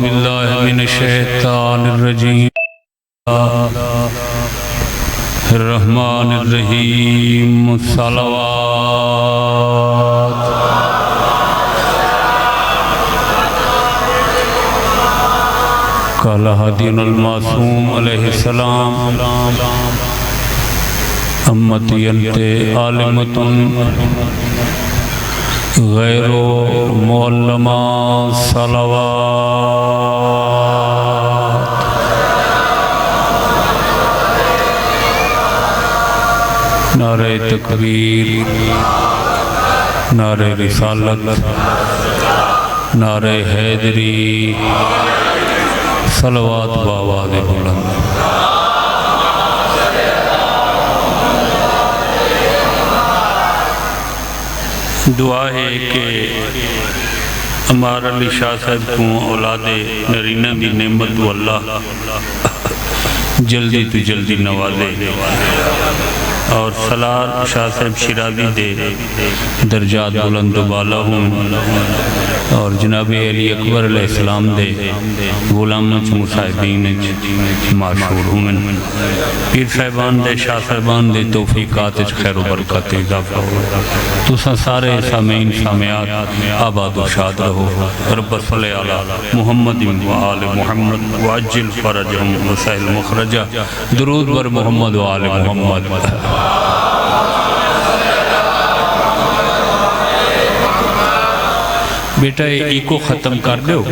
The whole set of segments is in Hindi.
बिल्लाहि मिनश्शैतानिर्रजीम रहमानिर्रहीम सलवात काला हदीनुल मासूम अलैहिस्सलाम अम्मती अन्ते आलिमतुन गैरो मुअल्लमा सलवात नारे तकबीर नारे रिसालत नारे हैदरी सलवात बावाज़ बुलंद। दुआ है कि हमारा अली शाह साहब को औलादे नरीना की नेमत तो अल्लाह जल्दी तो जल्दी नवाजे और सलार शाह साहब शिराजी दे दर्जात बुलंद बाला हों और जनाब अली अकबर अलैहिस्सलाम दे गुलाम मुसाहिबीन माशूर हों। पीर साहिबान दे शाह साहिबान दे तौफीकात खैर बरकत इजाफा हो। तुसा सारे सामीन सामियात आबाद व शाद रहो। रब्ब सल्लि अला मुहम्मद व आले मुहम्मद वअज्जिल फरजहुम व सहिल मखरजा। दुरूद बर मुहम्मद व आले मुहम्मद। बेटा इको ख़त्म कर दो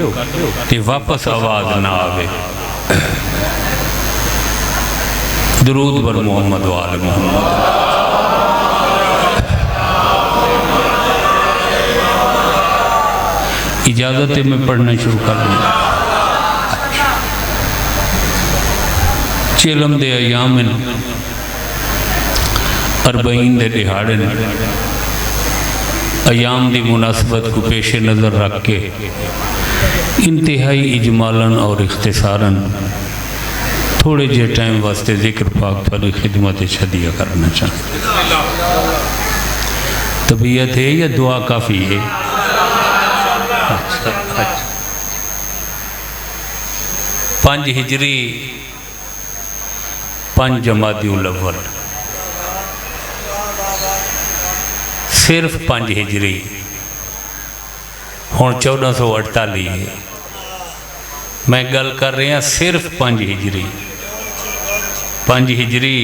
तो वापस आवाज़ ना आवे। दुरूद बर मोहम्मद व आले मोहम्मद। इजाज़त है मैं पढ़ना शुरू कर दूँ। चेलम दे अयाम अरबईन दे दिहाड़े अयाम की मुनासबत को पेश नज़र रख के इंतहाई इजमालन और इख्तिसारन थोड़े जे टाइम वास्ते जिक्र पाक पर खिदमत छदिया करना चाहता। तबीयत है या दुआ काफ़ी है? पांच हिजरी 5 जमादिउल अव्वल सिर्फ 5 हिजरी हुण 1448 है। मैं गल कर रहा सिर्फ 5 हिजरी 5 हिजरी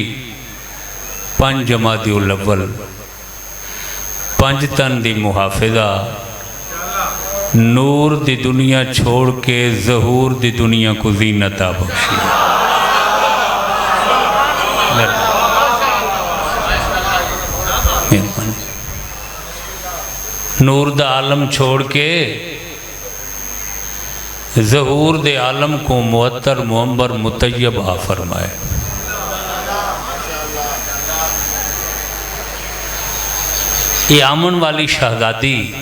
5 जमादिउल अव्वल 5 तन दी मुहाफिजा नूर दी दुनिया छोड़ के ज़हूर दी दुनिया को ज़ीनता बख्शी। नूर दा आलम छोड़ के ज़हूर दे आलम को मुअत्तर मुअम्बर मुतय्यब आ फरमाए। ये आमन वाली शहजादी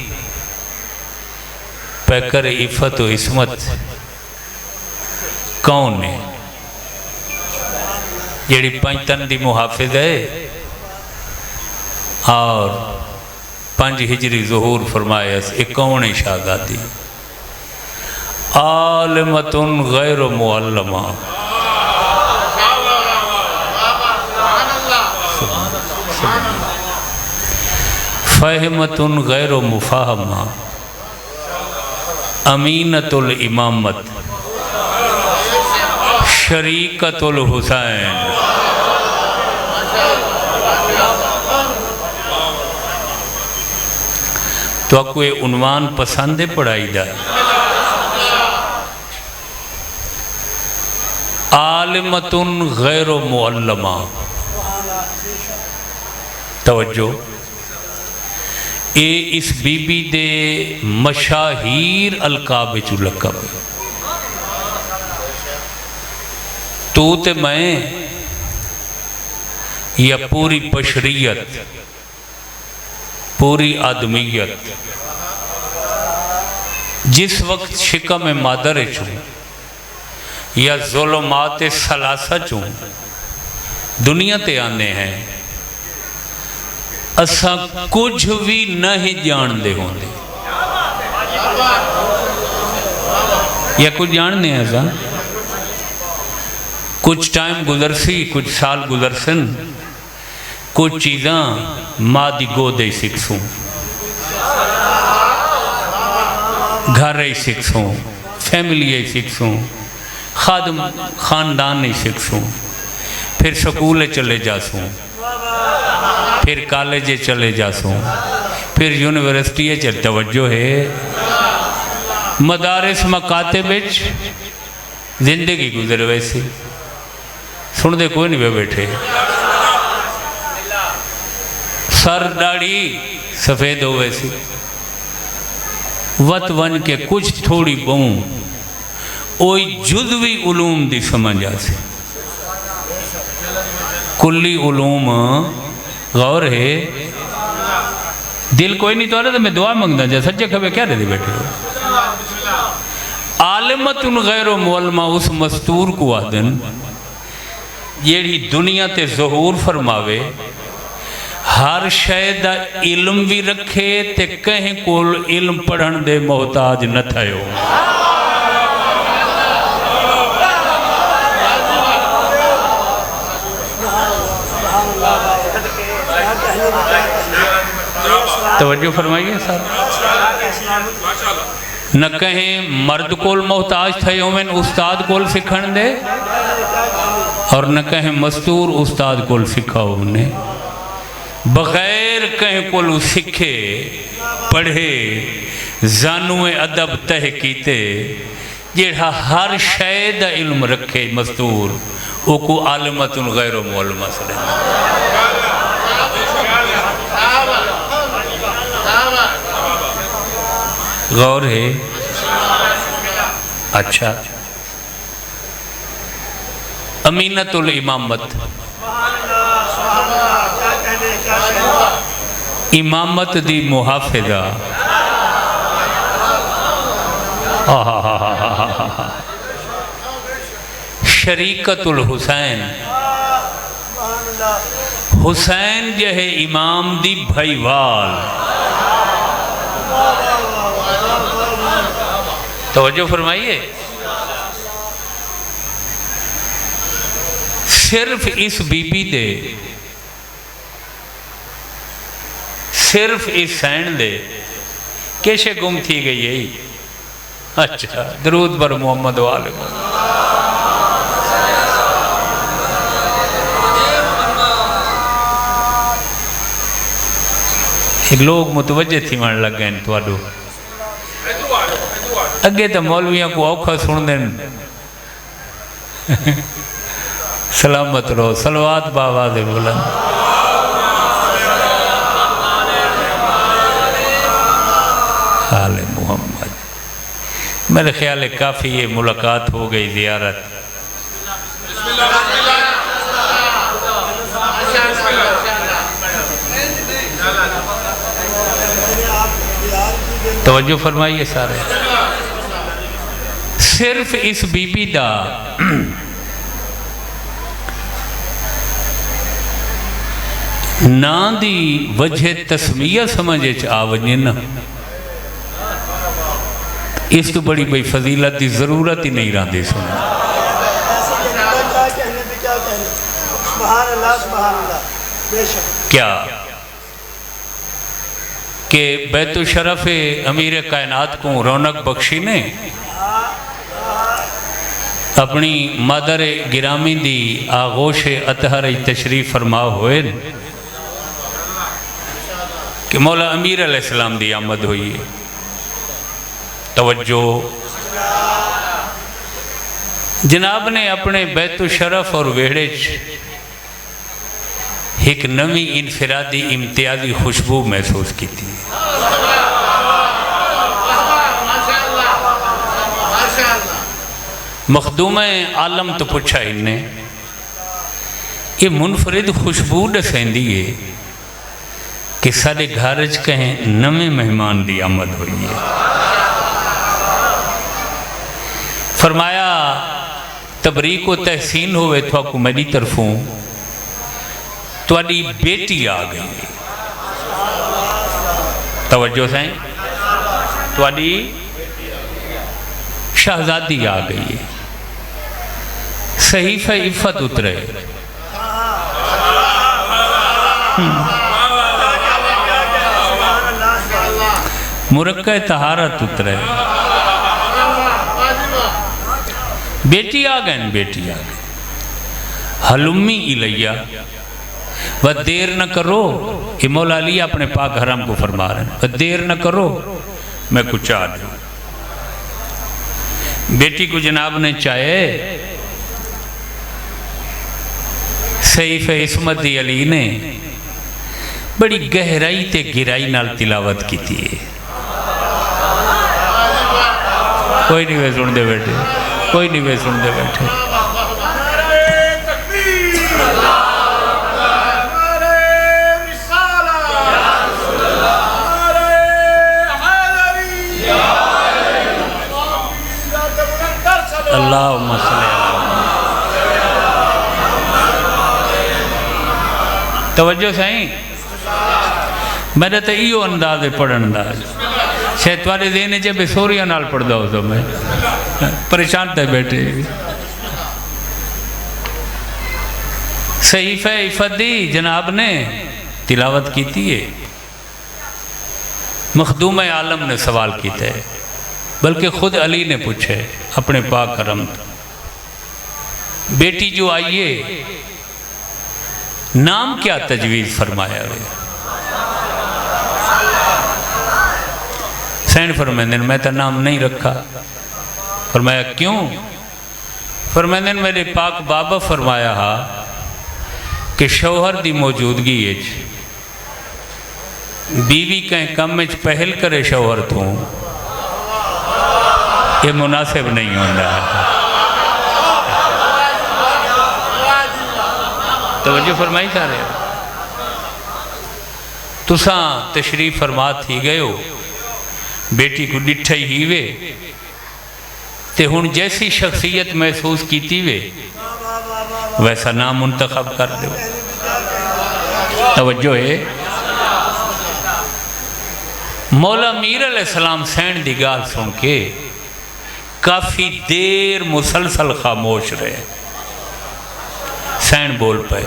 पैकर इफ़त व इस्मत कौन है? जेड़ी 5 तन दी मुहाफिज है और 5 हिजरी ज़हूर फरमाया। एक कौन है शहजादी? आलिमतुन गैर मुअल्लमा फ़हमतुन गैर मुफ़ाहमा अमीनतुल इमामत शरीकतुल हुसैन। तो आपको ये उन्वान पसंद है पढ़ाई दा? आलिमतुन गैर मुअल्लमा। तवज्जो, ये इस बीबी दे मशाहीर अलकाब विचों लकब। तू ते मैं या पूरी बशरियत पूरी आदमियत जिस वक्त शिकम मादर चूँ या ज़ुल्मात सलासा चूँ दुनिया ते आने हैं, असा कुछ भी नहीं जानते होंगे। या कुछ जानते हैं ऐसा? कुछ टाइम गुजरसी, कुछ साल गुजरसन, कुछ चीज़ा माँ की गोद ही सीखसूँ, घर ही सीखसूँ, फैमिली ही सीखसूँ, खानदान नहीं सीखसूँ, फिर स्कूल चले जासूँ, फिर कॉलेज चले जासूँ, फिर यूनिवर्सिटी चल तवज्जो है, मदारिस मकाते बिच जिंदगी गुजर वैसी सुनते कोई नहीं वे बैठे, सर दाढ़ी सफ़ेद हो वैसी, वत वन के कुछ थोड़ी बहु ओई जुज़वी उलूम दी समझ आसे, कुल्ली उलूम गौर है, दिल कोई नहीं तो तो मैं दुआ मंगदा जा सच्चे खबे क्या दे बैठे हो। आलिमतुन गैरो मुअल्लमा उस मस्तूर को आदन जेड़ी दुनिया ते ज़हूर फरमावे, हर शय दा इल्म भी रखे ते कहीं कोल इल्म पढ़न दे मोहताज न थयो। तवज्जो फरमाइए सर, न कहीं मर्द कोल मोहताज थे उमें उस्ताद कोल सिखण दे, और न कहीं मस्तूर उस्ताद कोल सिखा उन्हें, बगैर कहीं कोल सीखे पढ़े जानुए अदब तह कीते, जेड़ा हर शय दा इल्म रखे मस्तूर ओको आलिमतुन गैरो मुअल्लमा सदे। गौर है। अच्छा, अमीनतुल इमामत, इमामत दी मुहाफिजा, शरीकतुल हुसैन, हुसैन जो है इमाम दी भाईवाल। तवज्जो फरमाइए, सिर्फ इस बीबी दे, सिर्फ इस सैन दे कैसे गुम थी गई है। अच्छा, दरूद बर मोहम्मद वाले लोग मुतवज्जे थी मन लग गए थोड़ो। अगे तो मौलवियों को औखा सुन देन। सलामत रहो, सलवात बाबा दे बुलंद। हाले मोहम्मद, मेरे ख्याल है काफ़ी ये मुलाकात हो गई, ज़ियारत। तवज्जो फरमाइए सारे, सिर्फ इस बीबी दा ना दी वजह तस्मिया समझ आ वजे न, इस तो बड़ी बड़ी फजीलत की जरूरत ही नहीं रही। सुन क्या कि बैतुल शरफ अमीर कायनात को रौनक बख्शी ने अपनी मदर गिरामी दी आगोश अतहर तशरीफ फरमा हुए कि मौला अमीर अलैहिस्सलाम दी आमद हुई है। तवज्जो, जनाब ने अपने बैतुल शरफ और वेड़े एक नवी इनफिरादी इम्तियाजी खुशबू महसूस की थी। मखदूम आलम तो पूछा इन्हें, ये मुनफरिद खुशबू दसेंदी है कि सारे घर च कहीं नवे मेहमान की आमद हुई है। फरमाया तबरीक व तहसीन होवे थोकू मेरी तरफों तुहाडी बेटी आ गई। तवज्जो साईं, तुहाडी शहजादी आ गई है, सहीफे इफ़त उतरे, मुरक्के तहारत उतरे, बेटी आ गए, बेटी आ गई। हलुम्मी इलैया व देर न करो, ये मौला अली अपने पाक हरम को फरमा रहे हैं, व देर न करो मैं कुछ आ जाऊँ। बेटी को जनाब ने चाहे सहीफे इस्मत अली ने बड़ी गहराई ते गिराई नाल तिलावत की थी। कोई नहीं वे सुनते बैठे, कोई नहीं वे सुनते बैठे। अल्लाहुम्मा सल्ली तवज्जो साईं, मेरा तो इो अंदाज है पढ़न का, शायद थोड़े देने च बेसोरिया नाल पढ़दा हो तो मैं परेशान थे बैठे। सहीफे इफ़त दी जनाब ने तिलावत की थी। मखदूम आलम ने सवाल किया है, बल्कि खुद अली ने पूछे अपने पाक करम, बेटी जो आई है नाम क्या तजवीज़ फरमाया है? सैन फरमाते मैं तो नाम नहीं रखा। फरमाया क्यों? फरमाते मेरे पाक बाबा फरमाया हा कि शौहर की मौजूदगी बीवी कहीं कम में पहल करे शौहर तो ये मुनासिब नहीं होता। तवज्जो फरमाई सारे, तुसा तशरीफ फरमा थी गए हो, बेटी को डिठा ही वे ते हुण जैसी शख्सियत महसूस की वे वैसा नाम मुंतखब कर दो। तवज्जो है, मौला मीर अलैहिस्सलाम सैन दी गाल सुन के काफ़ी देर मुसलसल खामोश रहे। सैन बोल पे,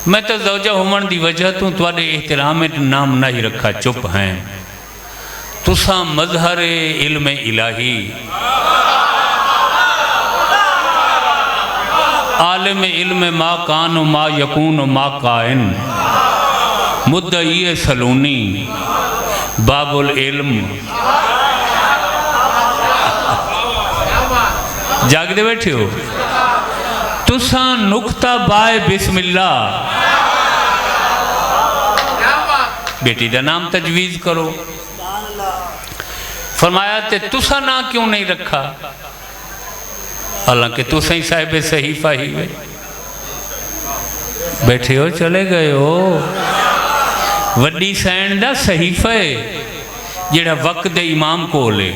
मैं तो ज़ौजा हुमन दी वजह तो तुहाडे एहतराम में नाम नहीं रखा, चुप हैं। तुसा मजहर इल्म इलाही आलिम इल्म मा कान मा यकून मा काइन मुद्दई सलूनी बाबुल इल्म। जागदे बैठे हो तुसा नुक्ता बाय बिस्मिल्लाह, बेटी का नाम तजवीज़ करो। फरमाया ते तुसा ना क्यों नहीं रखा? हालांकि तुसा ही साहिब सहीफा ही वे बैठे हो, चले गए हो। वड्डी सैन दा सहीफा है जेड़ा वक्त दे इमाम कोल है।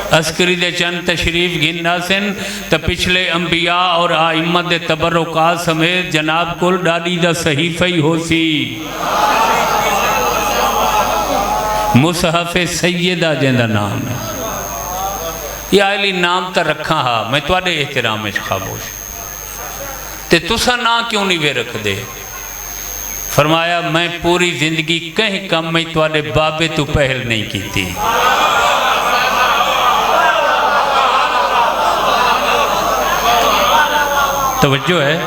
अस्करी दे चंद तशरीफ गिनना सन तो पिछले अंबिया और आइम्मत दे तबरुकात समेत जनाब कोल डाडी दा सहीफा ही हो सी। मुसहफ़े सैयदा जिंदा नाम है, या अली नाम तो रखा हा, मैं तुहाडे एहतराम में खामोश ते तुसा ना क्यों नहीं वे रख दे? फरमाया मैं पूरी जिंदगी कहीं कम में तुहाडे बाबे तो पहल नहीं की थी। तवज्जो है,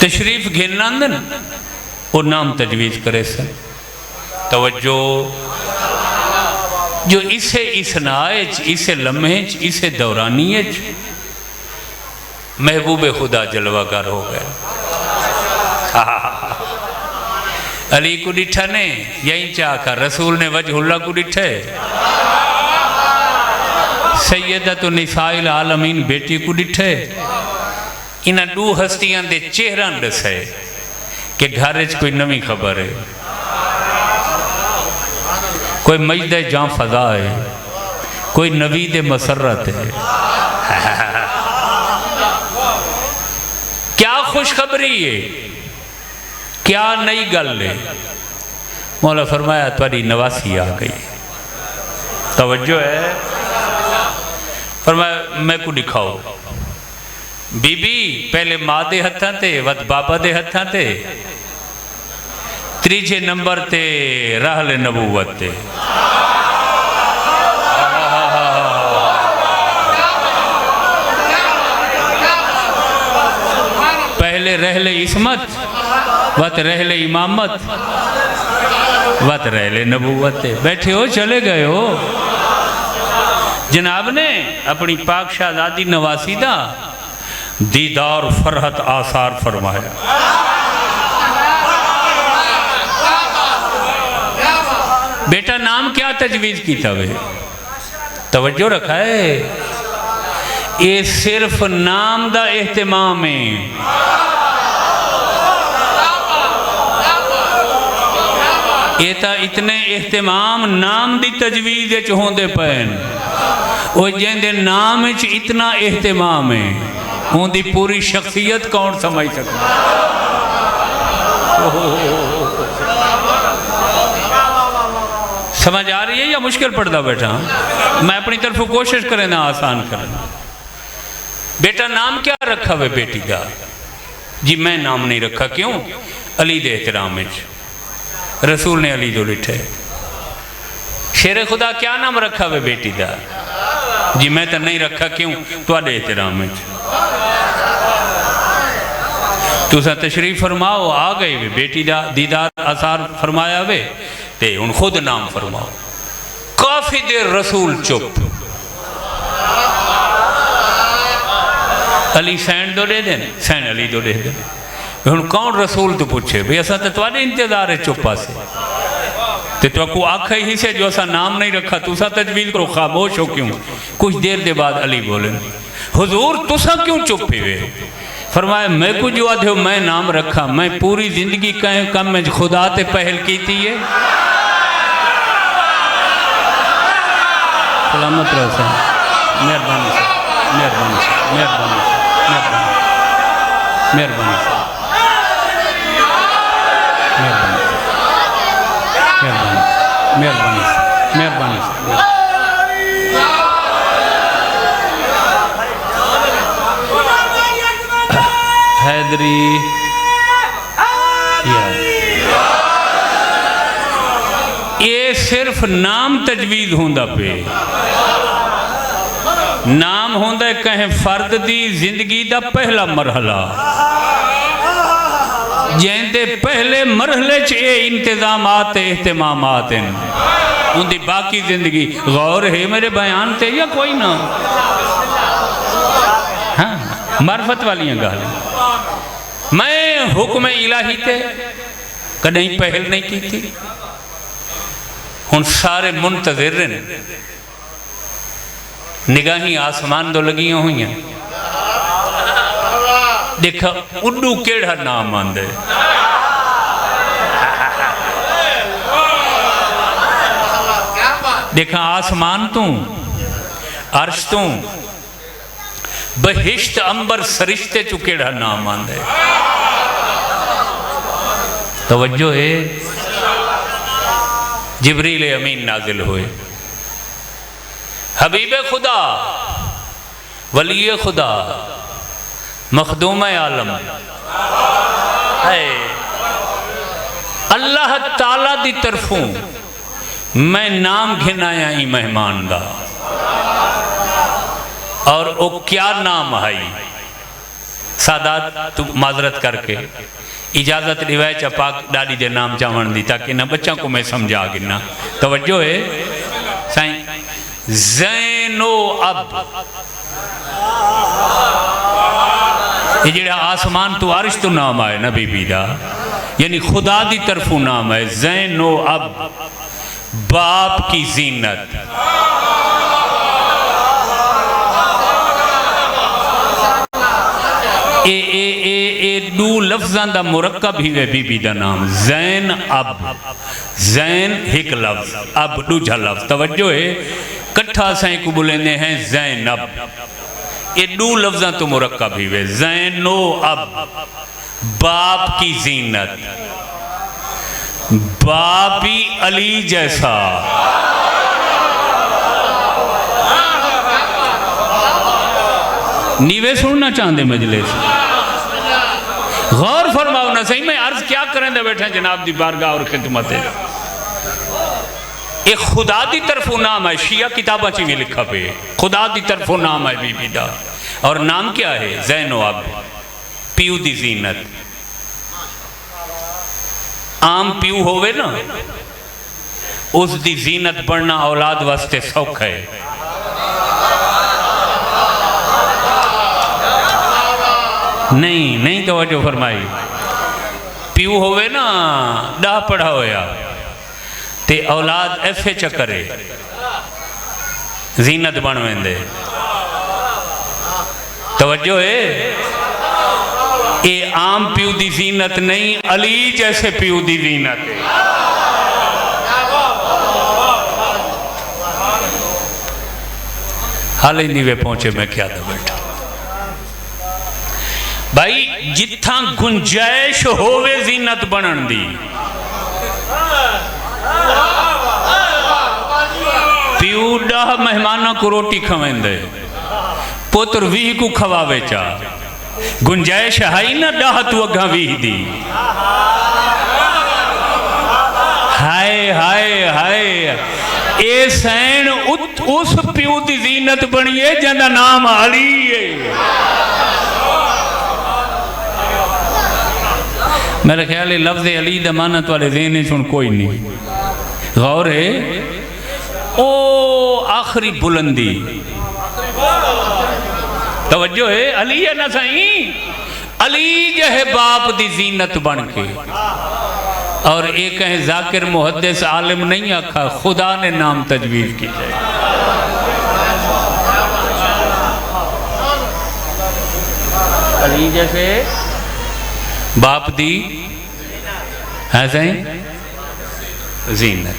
तशरीफ घेनांदन और नाम तजवीज़ करे सर। तवज्जो, जो इसे इसनाए इसे लम्हे इसे दौरानिए महबूब खुदा जलवागर हो गए। अली को डिठा ने यही चाहकर रसूल ने वजहुल्लाह को डिठे। सैयदतु निसाइल आलमीन बेटी को डिठे। इन्हें दो हस्तियां दे चेहरा दसे कि घर च कोई नवी खबर है, कोई मजद जां फजा है, कोई नबी दे मसरत है। क्या खुशखबरी है, क्या नई गल है? मौला फरमाया तुम्हारी नवासी आ गई। तवज्जो है। फरमाया मैं को दिखाओ बीबी पहले माँ के हत्थां ते वत बाबा के हत्थां ते, तीजे नंबर ते रहले नबूवत ते। पहले रहले इस्मत वत रहले इमामत वत रहले नबूवत ते। बैठे हो चले गए हो। जनाब ने अपनी पाक शहजादी नवासी दा दीदार फरहत आसार फरमाया। बेटा नाम क्या तजवीज़ की तवे? तवज्जो रखा है, ये सिर्फ नाम दा एहतमाम है। ये तो इतने एहतमाम नाम दी तजवीज़ होंदे पैन, वो जिंदे नाम इतना एहतमाम है, उनकी पूरी शख्सियत कौन समझ सकता? समझ आ रही है या मुश्किल पड़ता बेटा? मैं अपनी तरफ कोशिश करें ना आसान करना। बेटा नाम क्या रखा वे बेटी का? जी मैं नाम नहीं रखा। क्यों? अली दे एहतराम रसूल ने अली जो लिखे। शेर खुदा क्या नाम रखा वे बेटी का? जी मैं तो नहीं रखा। क्यों? तुहाडे एहतराम। तुसा तशरीफ फरमाओ, आ गए वे बेटी का दीदार आसार फरमाया वे ते हुण खुद नाम फरमाओ। काफी देर रसूल चुप। अली सैन दो दे देन, सैन अली दो दे देन। हुण कौन रसूल तो पूछे भाई असा तो तुहाडे इंतजार है चुप पासे ते तो आखा ही से जो असा नाम नहीं रखा तुसा तजवीज़ करो, खामोश हो क्यों? कुछ देर के बाद अली बोले हुजूर तुसा क्यों चुप हुए? फरमाया मैं कुछ जो आधे मैं नाम रखा, मैं पूरी जिंदगी कहीं कम में खुदा ते पहल की थी है। सलामत रहो सर, मेहरबानी सर, मेहरबानी सर, मेहरबानी सर, मेहरबानी मेहरबानी सर, मेहरबानी मेहरबानी मेहरबानी सर। हैदरी ये सिर्फ नाम तजवीज़ होंदा पे। नाम होंदा कहें फर्द दी जिंदगी दा पहला मरहला, जिंदे पहले मरहले च ये इंतजामात एहतमामात हैं, उनकी बाकी जिंदगी गौर है मेरे बयान ते या कोई ना? हाँ मार्फत वाली गल। मैं हुक्म इलाही ते कदई पहल नहीं की थी। हुण सारे मुंतज़िर ने, निगाही आसमान दो लगी हुई हैं। देखा उड्डू केड़ा नाम आंदे, देखा आसमान तू अर्श तू बहिश्त अंबर सरिश्ते चु केड़ा नाम आंदे। तवज्जो है। जिब्रील अमीन नाजिल हुए, हबीब खुदा, वली खुदा, मखदूम आलम है अल्लाह ताला दी तरफों मैं नाम घिनाया ही मेहमान दा। और वो क्या नाम है? सादात तू माजरत करके इजाजत रिवायत पाक डाली दे नाम चावण दी ताकि ना बच्चा को मैं समझा गिना। तवज्जो है साईं। ज़ैनो अब ये जेड़ा आसमान तो आरिश तो नाम आए ना बीबी दा, यानी खुदा दी तरफों नाम है। ज़ैनो अब बाप की जीनत। दो लफ्ज़ां दा मुरक्कब ही वे बीबी दा नाम। ज़ैन अब, ज़ैन एक लफ्ज़, अब दूजा लफ्ज़। तवज्जो है, कट्ठा साईं को बोलेंदे हैं ज़ैनब। ये दो लफ्ज़ां तो मुरक्कब ही वे। ज़ैनो अब बाप की जीनत, बाप ही अली जैसा। नीवे सुनना चाहते मजलिस? गौर फरमाओ ना सही। मैं अर्ज क्या करें दे बैठे जनाब दी बारगाह और खिदमत। एक खुदा दी तरफों नाम है, शिया किताबा च भी लिखा पे खुदा दी तरफों नाम है बीबी दा। और नाम क्या है? ज़ैनब, प्यू दी जीनत। आम प्यू होवे ना, उस दी जीनत बनना औलाद वास्ते सौखा है। नहीं नहीं तवज्जो फरमाई। प्यू होवे ना, 10 पढ़ा होया ते औलाद ऐसे चक्करे जीनत बन वेंदे। तवज्जो है, ये आम प्यू दी जीनत नहीं, अली जैसे प्यू दी जीनत है। हाल ही नहीं वे पहुंचे, मैं क्या था बैठा भाई। जिथा गुंजाइश होवे जीनत बनन दी, प्यू 10 मेहमाना को रोटी खवेंदे, पुत्र 20 को खवावे चा। गुंजाइश है ना 10 तू अगा 20 दी। हाय हाय हाय, ए सैन उस प्यू की जीनत बनिए जिंदा नाम अली है। मेरा ख्याल है लफ्ज़ अली दमानत वाले देने सुन कोई नहीं। गौर है, ओ आखिरी बुलंदी। तवज्जो है, अली है ना सही, अली जो है बाप दी जीनत बन के। और एक है जाकिर मुहद्दिस आलिम नहीं आखा, खुदा ने नाम तजवीज़ की जाए। अली जैसे बाप दी है सही जीनत।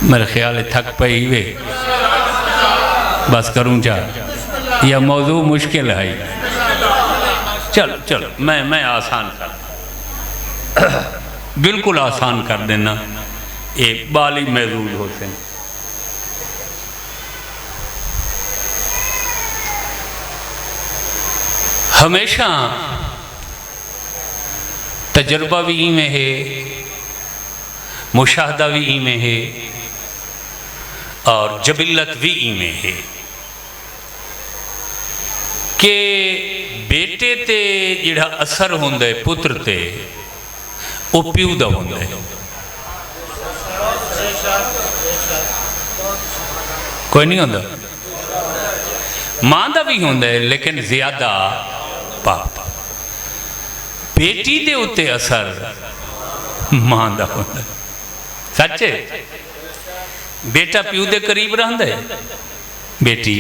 मेरे ख्याल थक पई वे, बस करूँ जा, यह मौजू मुश्किल है। चलो चलो, मैं आसान कर बिल्कुल आसान कर देना। ये बाली महजूज होते हैं। हमेशा तजर्बा भी इमें है, मुशाहदा भी इमें है, और जबिल्लत भी इमें है कि बेटे ते जिहड़ा असर हुंदा है पुत्र ते, वो प्यू दा हुंदा है। कोई नहीं होंदा, मां दा भी होंदा है, लेकिन ज्यादा पाप। बेटी दे उत्ते असर मां दा होंदा है। सच्चे बेटा प्यू दे करीब रहंदा है, बेटी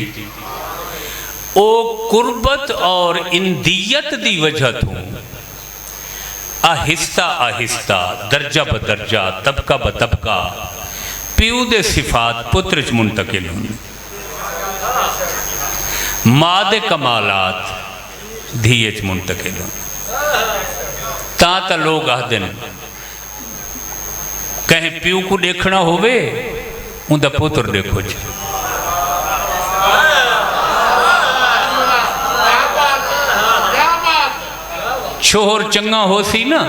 ओ कुर्बत और इंदियत दी वजह तो आहिस्ता आहिस्ता, दर्जा ब दर्जा, तबका ब तबका प्यू दे सिफात पुत्र च मुंतकिल होंदी। मां दे कमालात धीए च मुंतकिल होंदे। ता लोग आखदे ने कहीं प्यू को देखना होवे उनका पुत्र देखो जी। शोहर चंगा हो सी ना,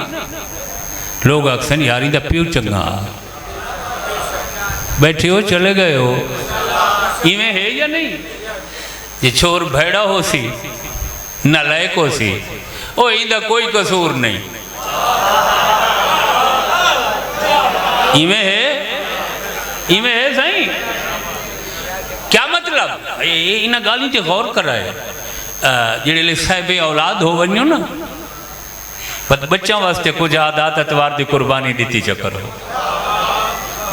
लोग अक्सर यार इनका प्यू चंगा। बैठे हो, चले गए हो, इवें है या नहीं? जे शोहर भैड़ा हो सी, नालायक हो सी, ओ इंदा कोई कसूर नहीं। इवें है सही। क्या मतलब? इन्हें गाली से गौर कर रहा है। जेड़े साहिब औलाद हो वनो ना, बच्चों वास्ते कुछ आदात अतवार की कुर्बानी दी चक्कर हो,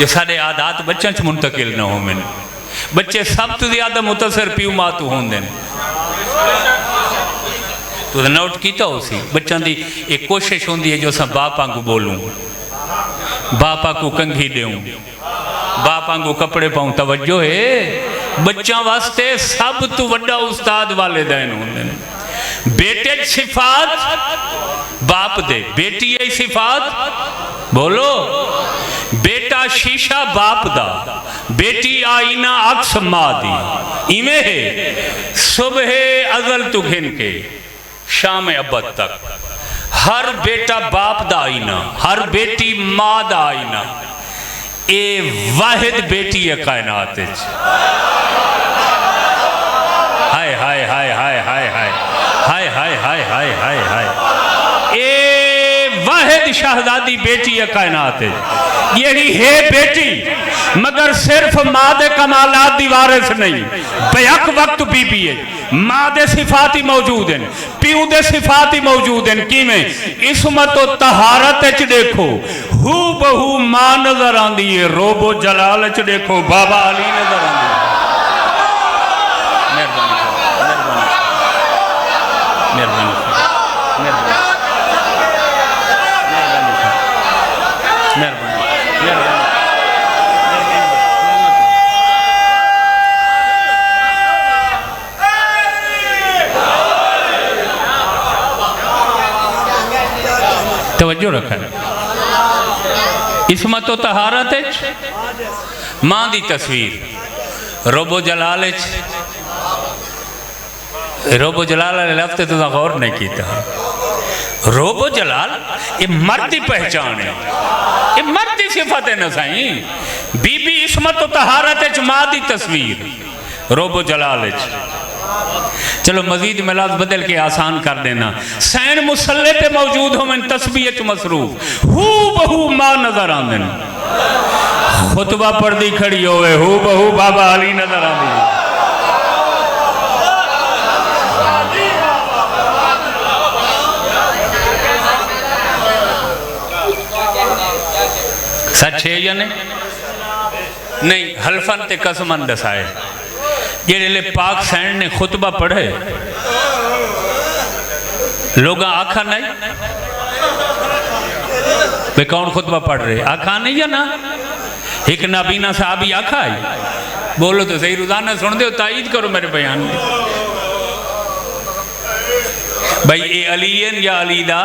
जो साढ़े आदात बच्चों च मुंतकिल न हो। मैंने बच्चे सब तो ज्यादा मुतासर प्यू मां तो होंगे। तो नोट किया उसी बच्चों की एक कोशिश होंगी है जो अस बाप आंगू बोलूँ, बापा को कंघी दूँ, बाप आंगू कपड़े पाऊँ। तवज्जो है, बच्चों वास्ते सब तो वड्डा उस्ताद वालिदैन होंगे। बेटे सिफात बाप दे, बेटी है सिफात बोलो। बेटा शीशा बाप दा, बेटी आईना अक्स मां दी। इवें है सुबह अजल तो घिन के शाम अबद तक हर बेटा बाप दा आईना, हर बेटी मां दा आईना। ए वाहिद बेटी है कायनात। हाय हाय हाय हाय हाय हाय हाय हाय हाय हाय हाय हाय। ए वाहिद शहजादी बेटी है कायनात। यही है बेटी मगर सिर्फ माँ दे कमालात दी वारिस नहीं, बेहक वक्त बीबी है। माँ दे सिफात ही मौजूद हैं, प्यू दे सिफात ही मौजूद हैं। किवें? इस्मत और तहारत च देखो हू बहू माँ नजर आंदी है, रोबो जलाल च देखो बाबा अली नजर आंदी है। तवज्जो रखा। इस्मत तो तहारत मां दी तस्वीर, रोबो जलाल रोबो जलाल लफ्ज़ तो गौर नहीं किया। रोबो जलाल ये मर्द की पहचान है, ये मर्द की सिफत है ना साईं। बीबी इस्मत तो तहारत मां दी तस्वीर, रोबो जलाल। चलो मजीद मिलाद बदल के आसान कर देना। सैन मुसल्ले पे मौजूद हो मैं तस्बीह च मसरूफ हू बहू मां नजर आंदे। खुतबा पढ़दी खड़ी होवे हू बहू बाबा अली नजर आंदी। सच है या नहीं? हल्फन ते कसमन दसाए जेड़े पाक सैन ने खुतबा पढ़े लोग आखा नहीं वे कौन खुतबा पढ़ रहे, आखा नहीं या ना? एक नाबीना साहब ही आखा है। बोलो तो सही, रोजाना सुन दो, ताईद करो मेरे बयान में। भाई ये अलीन या अलीदा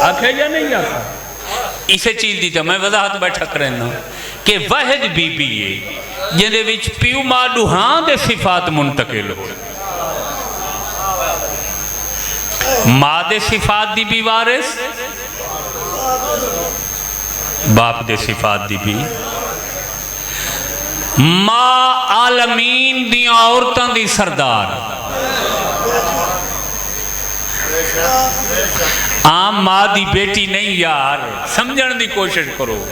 आखे या नहीं आखा? इसे चीज दी तो मैं वजाहत बैठा करना कि वाहिद बीबी है जिहदे विच प्यू मां दुहां दे सिफात मुंतकिल हो। मां दे सिफात दी भी वारिस, बाप दे सिफात दी भी। मां आलमीन दी औरतां दी सरदार। आम मां दी बेटी नहीं यार, समझण दी कोशिश करो।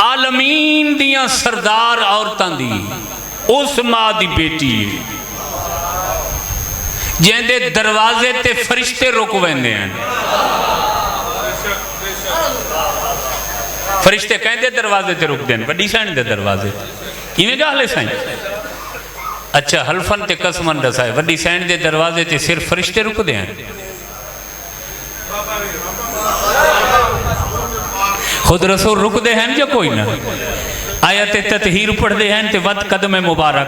आलमीन दियां सरदार औरतां दी उस मां दी बेटी जिंदे दरवाजे ते फरिश्ते रुक वेंदे हैं। फरिश्ते कहते दरवाजे ते रुकते हैं, वड्डी सैन दे दरवाजे। इवें गल है साईं? अच्छा हल्फन ते कसमन दसाए वड्डी सैन दे दरवाजे ते सिर्फ फरिश्ते रुकते हैं। खुद रसूल रुकते हैं जो कोई ना? आयत ततहीर पढ़ते हैं ते वत कदम मुबारक।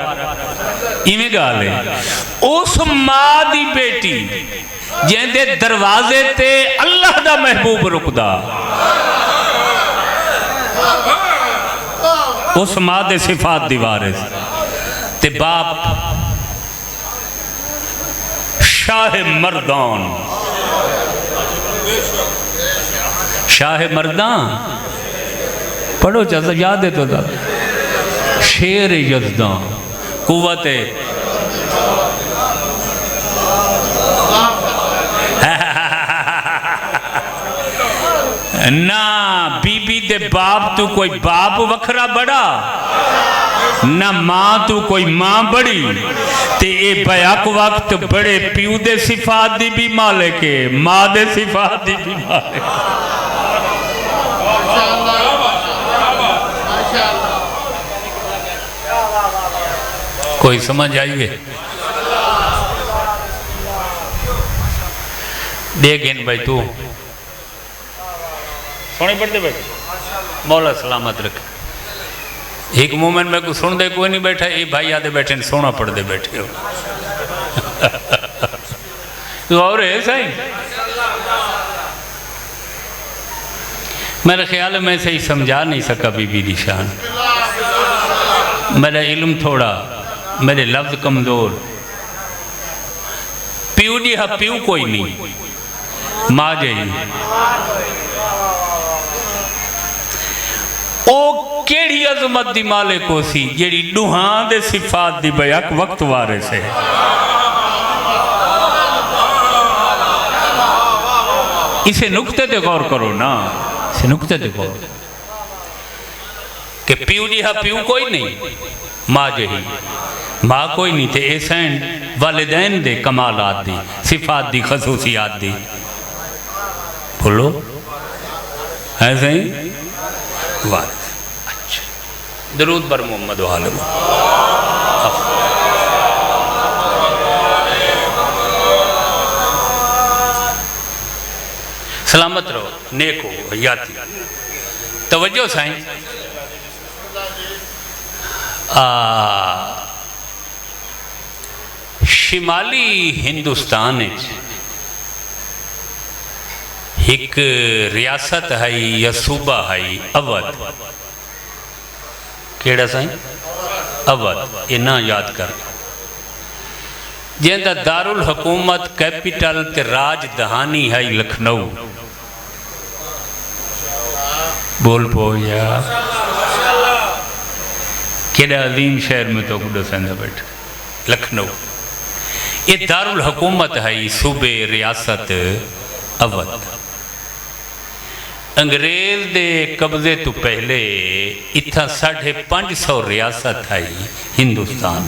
इवें गाल है उस मां दी बेटी जिंदे दरवाजे ते अल्लाह दा महबूब रुकदा, उस मां दे सिफात दी वारिस। ते बाप शाह मर्दान, शाह मर्दान पढ़ो चाचा याद है तो शेर यज़दां कुव्वत ना बीबी दे बाप तू कोई बाप वखरा बड़ा ना मां तू कोई मां बड़ी। ते ए बैक वक्त बड़े प्यू दे सिफात दी भी मालिक है, मां दे सिफात दी भी मालिक। कोई समझ आइए? देख भाई तू सोने पढ़ते बैठे मौला सलामत रखे। एक मोमेंट में को सुन दे कोई नहीं बैठा, ये भाई आते बैठे सोना पढ़ते बैठे हो। तो और है सही मेरे ख्याल में सही समझा नहीं सका बीबी दी शान। मेरा इल्म थोड़ा, मेरे लफ्ज़ कमज़ोर, प्यू जी हा प्यू कोई नहीं, मां जी ओ केड़ी अजमत दी मालिक हो सी जेड़ी दुहां दे सिफात दी बयक वक्त वारिस है। इसे नुक्ते ते गौर करो ना, इसे नुक्ते ते गौर कि प्यू जी हा प्यू कोई नहीं, मां जही मां कोई नहीं, थे एहसान वालिदैन दे कमालात दी सिफात दी खसूसियात दी बोलो ऐसे ही वारिस। अच्छा दरूद बर मोहम्मद वाले सलामत रहो, नेक हो, हयाती। तवज्जो साईं, शिमाली हिंदुस्तान एक रियासत है या सूबा है अवध। केड़ा साईं? अवध। ये ना याद कर, जिंदा दारुल हुकूमत कैपिटल ते राजधानी है लखनऊ। बोल पो यार, केड़ा अजीम शहर में तो दसेंदा बैठ लखनऊ। ये दारुल हुकूमत है सूबे रियासत अवध। अंग्रेज दे कब्जे तो पहले इतना 550 रियासत है हिंदुस्तान।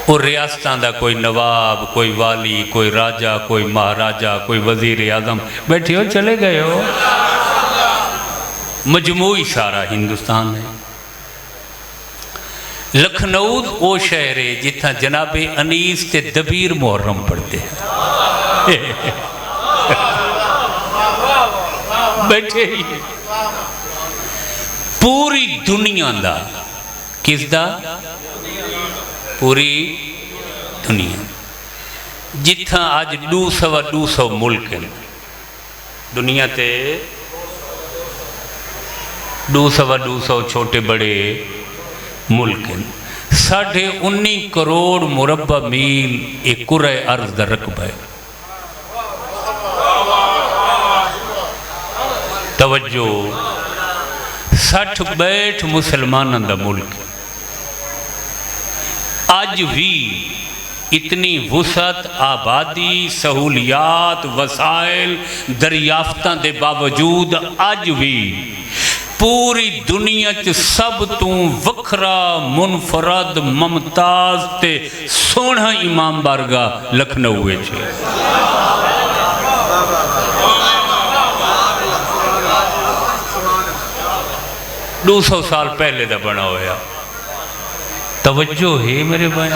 और रियासतां दा कोई नवाब, कोई वाली, कोई राजा, कोई महाराजा, कोई वजीर आजम बैठे हो चले गए हो, मजमूई सारा हिंदुस्तान है। लखनऊ वो शहर है जिथा जनाबे अनीस ते दबीर मुहर्रम पढ़ते हैं बैठे ही। पूरी दुनिया दा किसदा? पूरी दुनिया जिथा आज 200 मुल्क हैं दुनिया ते, 200 छोटे बड़े मुल्क हैं। 19.5 करोड़ मुरब्बा मील एक कुरे अर्ज दा रकबा है। तवज्जो 60 मुसलमानों का मुल्क। आज भी इतनी वसअत, आबादी, सहूलियात, वसाइल, दरियाफ्तां दे बावजूद अज भी पूरी दुनिया च सब तू वखरा, मुनफरद, मुमताज ते सोहना इमाम बारगाह लखनऊ है। 200 साल पहले का बना होया। तवज्जो है मेरे भाई,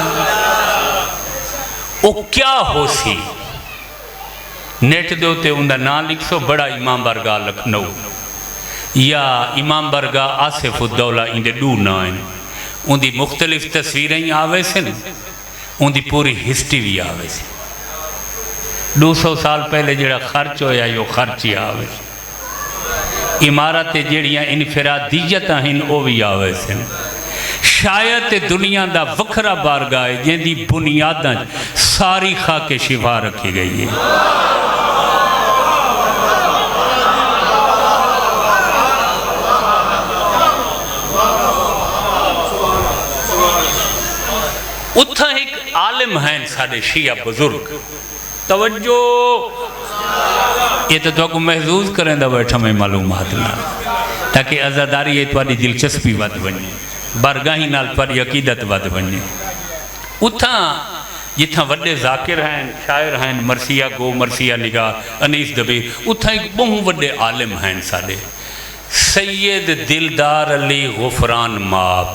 वो क्या हो सी नेट दे उत्ते उनका नाम लिख सो, बड़ा इमाम बारगाह लखनऊ या इमाम बारगाह आसिफुद्दौला, इंदे 2 नाम हैं। उनकी मुख्तलिफ तस्वीरें आवे से, उनकी पूरी हिस्ट्री भी आवे से। 200 साल पहले जड़ा खर्च होया यो खर्च ही आवे। इमारतें जड़ियाँ इनफरादियत हैं वो भी आवे से। शायद दुनिया का वखरा बारगाह है जिंदी बुनियादा सारी खाके शिफा रखी गई है। उथा एक आलिम हैं साढ़े शिया बुजुर्ग। तवज्जो, ये तो तुमको महसूस करें बैठा मैं मालूमात ना, ताकि आज़ादारी ये तुम्हारी दिलचस्पी वध बने, बारगाही नाल तुम्हारी अकीदत वध बने। उथा जिथा वड्डे जाकिर हैं, शायर हैं, मरसिया गो, मरसिया निगाह, अनीस दबीर, उथा एक बहु वड्डे आलिम हैं साढ़े सैयद दिलदार अली गुफरान माब।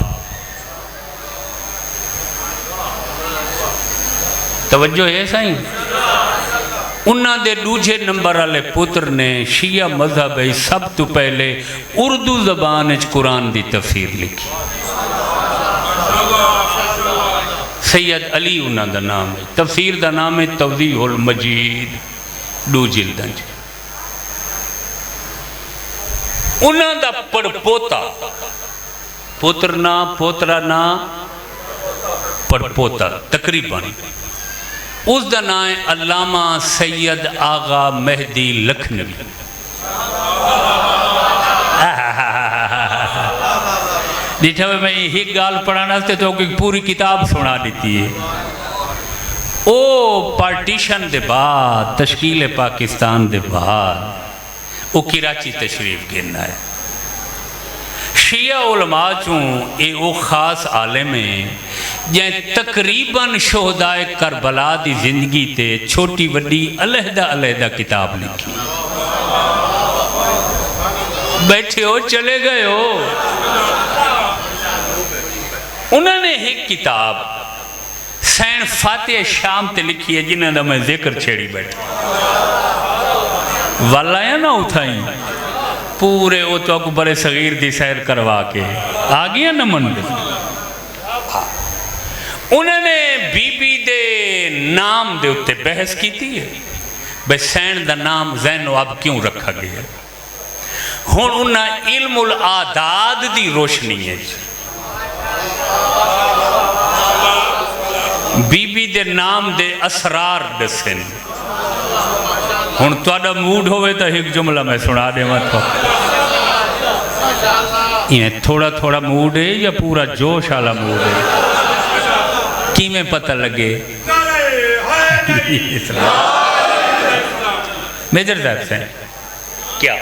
तवज्जो है साईं। उन्होंने दूजे नंबर वाले पुत्र ने शिया मजहब है सब तो पहले उर्दू जबान कुरान की तफसीर लिखी। सैयद अली उन्होंने नाम है, तफसीर का नाम है तवज़ीहुल मजीद, 2 जिल्दां। उन्होंने पड़पोता, पुत्र ना पोतरा ना पड़पोता, तकरीबन उसका नाम है अल्लामा सैयद आगा मेहदी लखनवी। देखा मैं एक गाल पढ़ाना तो पूरी किताब सुना दी है। ओ पार्टीशन के बाद तश्कील पाकिस्तान के बाद वो कराची तशरीफ गिरना है। शिया उलमा चूँ ये वो खास आलिम है जै तकरीबन शोहदाए करबला की जिंदगी ते छोटी वड्डी अलहदा अलहदा किताब लिखी। बैठे हो चले गए हो। उन्होंने एक किताब सैन फातिह शाम ते लिखी है जिन्हों का मैं जिक्र छेड़ी बैठा वाला है ना उठाई पूरे वो तो बड़े सगीर की सैर करवा के आ गया न मन। उन्होंने बीबी दे नाम दे उत्ते बहस की है भाई सैन का नाम जैनो अब क्यों रखा गया। हुण उन्हें इल्मुल आदाद की रोशनी है बीबी दे नाम दे असरार दसे। हुण तुहाडा मूड होवे तो एक जुमला मैं सुना देवां तो इवें थोड़ा थोड़ा मूड है या पूरा जोश वाला मूड है किवें पता लगे। मेजर साहब से क्या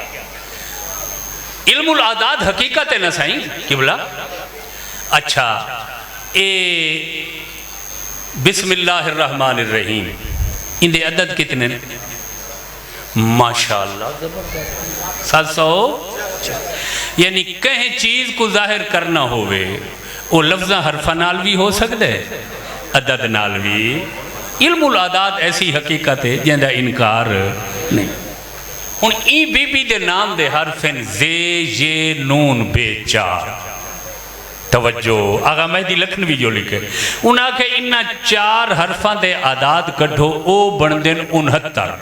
इल्मुल आदाद हकीकत है ना साईं किबला। अच्छा ए बिस्मिल्लाहिर्रहमानिर्रहीम इनके अदद कितने माशाअल्लाह 700। यानी कहीं चीज़ को जाहिर करना होवे वो लफ्ज़ा हरफा नाल भी हो सकता है अदद नाल भी। इल्मुल आदाद ऐसी हकीकत है जिंदा इनकार नहीं। हुण ई बीबी दे नाम दे हरफन जे ये नून बेचार तवज्जो आगा मेहदी लखनवी जो लिखे उन्हें आखे इन्ना 4 हरफा के आदाद कढ़ो वो बनते 69।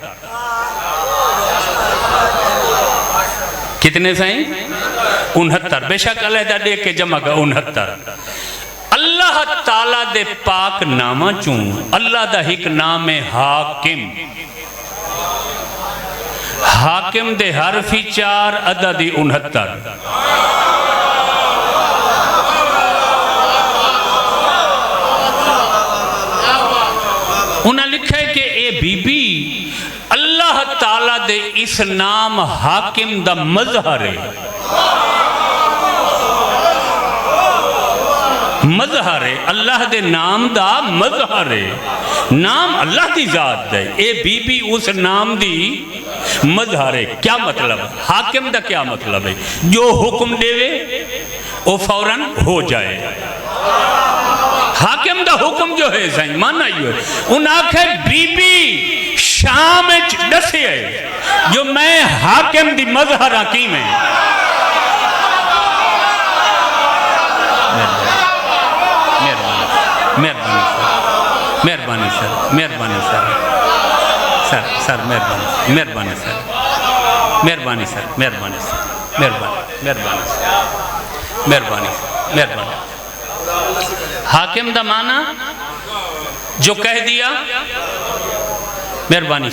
कितने साईं 69 बेशक अलहदा दे के जमा का 69। अल्लाह ताला दे पाक नामा चूं अल्लाह दा एक नाम है हाकिम। हाकिम दे हरफी 4 अदद 69। उन्हें लिखा है कि ए बीबी अल्लाह ताला दे इस नाम हाकिम दा मजहर है। मजहर है अल्लाह दे नाम दा मजहर है। नाम अल्लाह की जात है ए बीबी उस नाम दी मजहर है। क्या मतलब हाकिम दा क्या मतलब है जो हुक्म देवे वो फौरन हो जाए। हाकिम दा हुक्म जो है साईं माना ही उन आखे बीबी शाम दसे है जो मैं हाकिम दी मजहर हकीम है। मेहरबानी सर मेहरबानी सर सर सर मेहरबानी मेहरबानी सर मेहरबानी सर मेहरबानी सर मेहरबानी मेहरबानी सर मेहरबानी मेहरबानी। हाकिम दा माना जो कह दिया मेहरबानी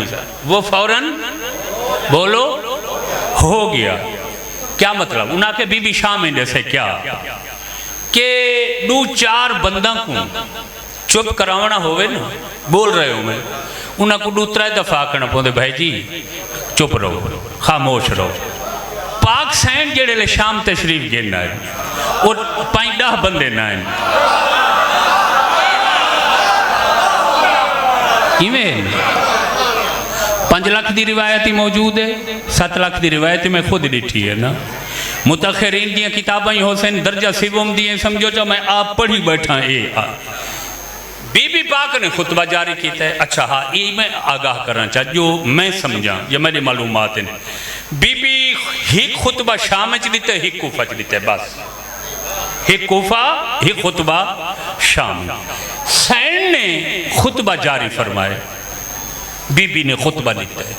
सर वो फौरन बोलो हो गया। क्या मतलब उन्हें के बीबी शाम जैसे क्या के 2-4 बंदा को चुप करावना होवे ना बोल रहे हो मैं उन्हें को 2-3 दफा आखना पौंदे भाई जी चुप रहो खामोश रहो। पाक सैन जेड़े शाम तशरीफ गिरना है वो 5-10 बंदे ना है इवें 5 लाख की रिवायत ही मौजूद है 7 लाख की रिवायत मैं खुद डिठी है ना। मुतखरीन दी किताबें हुसैन दर्जा सिवम दी समझो जो मैं आप पढ़ी बैठा ये बीबी पाक ने खुतबा जारी किया है। अच्छा हाँ ये मैं आगाह करना चाह जो मैं समझा ये मेरी मालूमात है बीबी ही खुतबा शाम च दिता ही कूफा च दिता बस ही कूफा ही खुतबा शाम। सैन ने खुतबा जारी फरमाए बीबी ने खुतबा दिता है।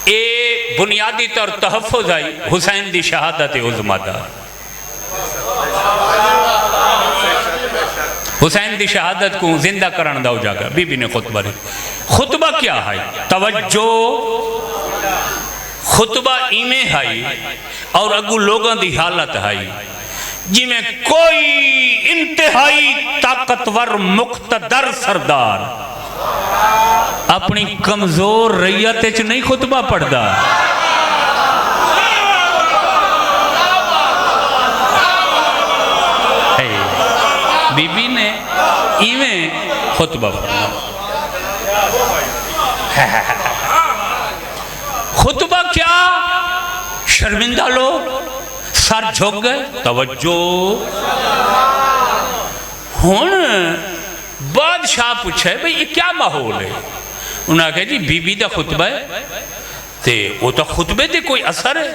ये बुनियादी तौर तहफ़्फ़ुज़ आई हुसैन दी शहादत उज़्मा दा हुसैन की शहादत को जिंदा करन दा उजागर बीबी ने खुतबा दी। खुतबा क्या है? तवज्जो। खुतबा इवें है और अगू लोगों की हालत है जिमें कोई इंतहाई ताकतवर मुख्तदर सरदार अपनी कमजोर रैयत च नहीं खुतबा पढ़ता। बीबी ने इवें खुतबा पढ़ा। खुतबा क्या? शर्मिंदा लोग सर झुक गए। तवज्जो। हुण बादशाह पूछे भाई ये क्या माहौल है? उन्हें आख्या जी बीबी का खुतबा है ते वो तो खुतबे दे कोई असर है।